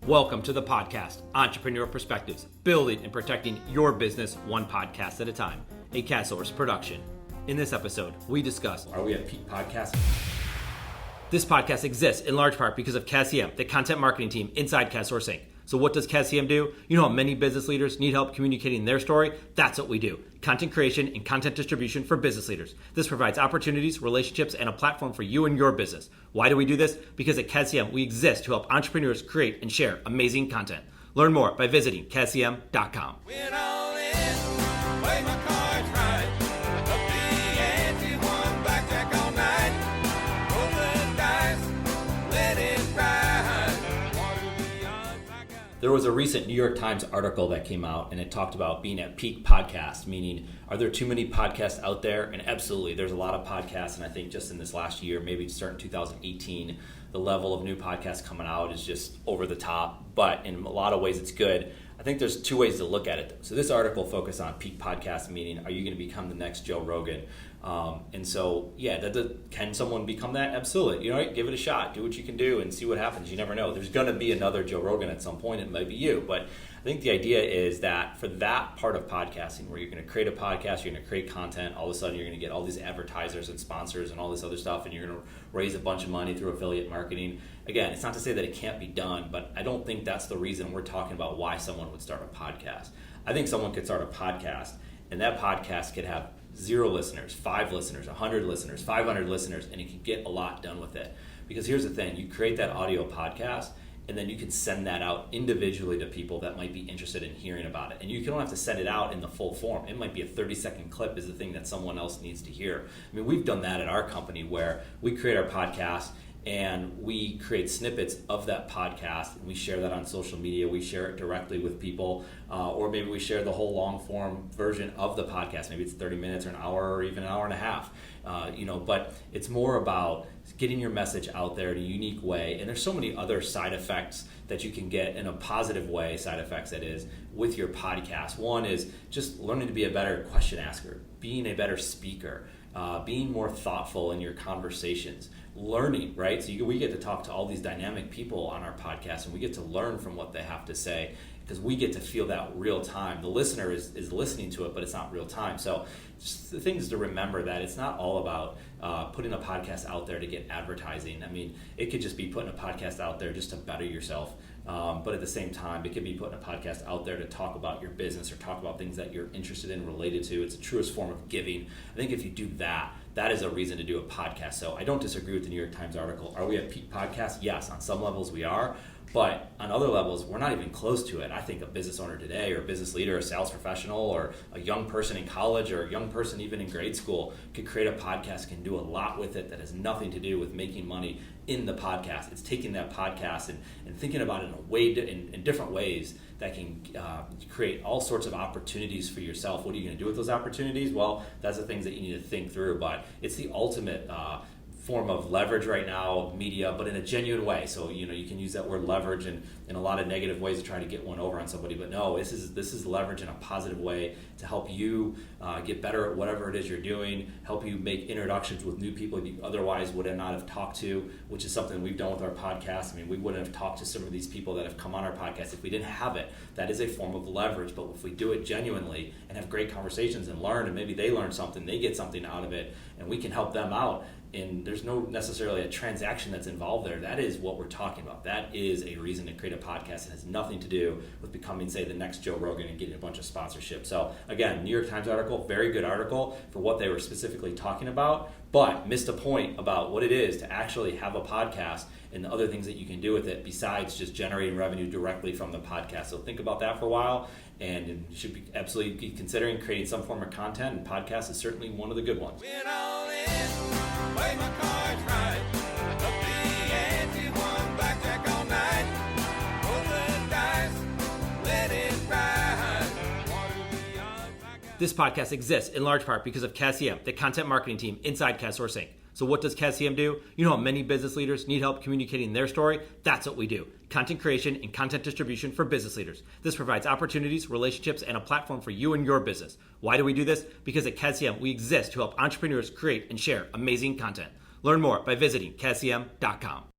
Welcome to the podcast, Entrepreneur Perspectives, building and protecting your business one podcast at a time, a CastSource production. In this episode, we discuss, are we at peak podcast? This podcast exists in large part because of CastCM, the content marketing team inside CastSource Inc. So what does CastCM do? You know how many business leaders need help communicating their story? That's what we do. Content creation and content distribution for business leaders. This provides opportunities, relationships, and a platform for you and your business. Why do we do this? Because at CastCM, we exist to help entrepreneurs create and share amazing content. Learn more by visiting CastCM.com. There was a recent New York Times article that came out and it talked about being at peak podcast, meaning are there too many podcasts out there? And absolutely, there's a lot of podcasts. And I think just in this last year, maybe starting 2018, the level of new podcasts coming out is just over the top. But in a lot of ways, it's good. I think there's two ways to look at it. So this article focused on peak podcast, meaning are you going to become the next Joe Rogan? Can someone become that? Absolutely. Give it a shot. Do what you can do and see what happens. You never know. There's going to be another Joe Rogan at some point. It might be you. But I think the idea is that for that part of podcasting where you're going to create a podcast, you're going to create content, all of a sudden you're going to get all these advertisers and sponsors and all this other stuff, and you're going to raise a bunch of money through affiliate marketing. Again, it's not to say that it can't be done, but I don't think that's the reason we're talking about why someone would start a podcast. I think someone could start a podcast, and that podcast could have 0 listeners, 5 listeners, 100 listeners, 500 listeners, and you can get a lot done with it. Because here's the thing, you create that audio podcast, and then you can send that out individually to people that might be interested in hearing about it. And you don't have to send it out in the full form. It might be a 30-second clip is the thing that someone else needs to hear. I mean, we've done that at our company where we create our podcast and we create snippets of that podcast and we share that on social media. We share it directly with people, or maybe we share the whole long form version of the podcast. Maybe it's 30 minutes or an hour or even an hour and a half. But it's more about getting your message out there in a unique way. And there's so many other side effects that you can get in a positive way, side effects that is, with your podcast. One is just learning to be a better question asker, being a better speaker, being more thoughtful in your conversations, learning, right? So we get to talk to all these dynamic people on our podcast and we get to learn from what they have to say because we get to feel that real time. The listener is listening to it, but it's not real time. So just the things to remember that it's not all about putting a podcast out there to get advertising. I mean, it could just be putting a podcast out there just to better yourself. But at the same time, it could be putting a podcast out there to talk about your business or talk about things that you're interested in related to. It's the truest form of giving. I think if you do that, that is a reason to do a podcast. So I don't disagree with the New York Times article. Are we at peak podcast? Yes, on some levels we are. But on other levels, we're not even close to it. I think a business owner today or a business leader, a sales professional, or a young person in college or a young person even in grade school could create a podcast, can do a lot with it that has nothing to do with making money in the podcast. It's taking that podcast and thinking about it in different ways that can create all sorts of opportunities for yourself. What are you going to do with those opportunities? Well, that's the things that you need to think through. But it's the ultimate form of leverage right now, media, but in a genuine way. So you can use that word leverage in a lot of negative ways to try to get one over on somebody, but no, this is leverage in a positive way to help you get better at whatever it is you're doing, help you make introductions with new people you otherwise would not have talked to, which is something we've done with our podcast. I mean, we wouldn't have talked to some of these people that have come on our podcast if we didn't have it. That is a form of leverage, but if we do it genuinely and have great conversations and learn, and maybe they learn something, they get something out of it, and we can help them out, and there's no necessarily a transaction that's involved there. That is what we're talking about. That is a reason to create a podcast. It has nothing to do with becoming, say, the next Joe Rogan and getting a bunch of sponsorship. So again, New York Times article, very good article for what they were specifically talking about, but missed a point about what it is to actually have a podcast and the other things that you can do with it besides just generating revenue directly from the podcast. So think about that for a while, and you should be absolutely be considering creating some form of content, and podcast is certainly one of the good ones. Play my cards right. Up the ante, one blackjack all night. Roll the dice, let it ride. This podcast exists in large part because of CastCM, the content marketing team inside CastSource Inc. So what does CastCM do? You know how many business leaders need help communicating their story? That's what we do. Content creation and content distribution for business leaders. This provides opportunities, relationships, and a platform for you and your business. Why do we do this? Because at CastCM, we exist to help entrepreneurs create and share amazing content. Learn more by visiting CastCM.com.